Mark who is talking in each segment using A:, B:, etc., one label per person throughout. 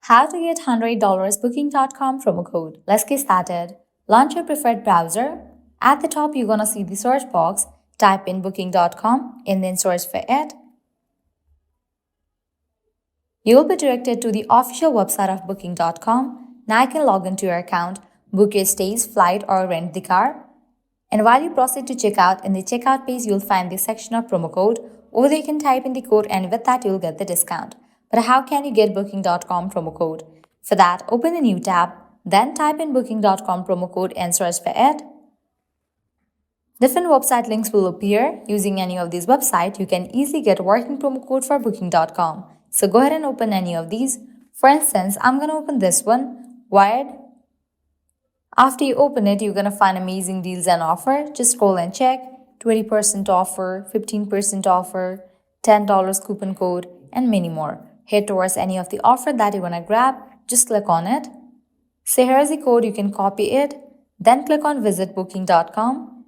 A: How to get $100 Booking.com promo code. Let's get started. Launch your preferred browser. At the top, you're gonna see the search box. Type in Booking.com and then search for it. You will be directed to the official website of Booking.com. Now you can log into your account, book your stays, flight, or rent the car. And while you proceed to checkout, in the checkout page, you'll find the section of promo code. Over there, you can type in the code, and with that, you'll get the discount. But how can you get Booking.com promo code? For that, open a new tab, then type in Booking.com promo code and search for it. Different website links will appear. Using any of these websites, you can easily get a working promo code for Booking.com. So go ahead and open any of these. For instance, I'm going to open this one, Wired. After you open it, you're going to find amazing deals and offer. Just scroll and check. 20% offer, 15% offer, $10 coupon code, and many more. Head towards any of the offer that you want to grab. Just click on it. Say here's the code, you can copy it. Then click on visit booking.com.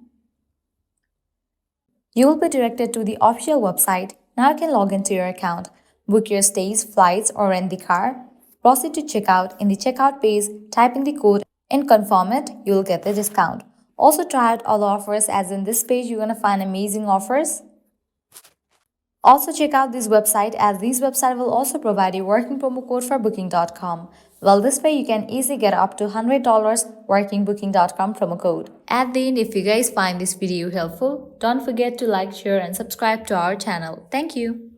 A: You will be directed to the official website. Now you can log into your account, book your stays, flights, or rent the car. Proceed to checkout. In the checkout page, type in the code and confirm it. You will get the discount. Also try out all the offers, as in this page you're going to find amazing offers. Also check out this website, as this website will also provide you working promo code for Booking.com. Well, this way you can easily get up to $100 working Booking.com promo code. At the end, if you guys find this video helpful, don't forget to like, share, and subscribe to our channel. Thank you.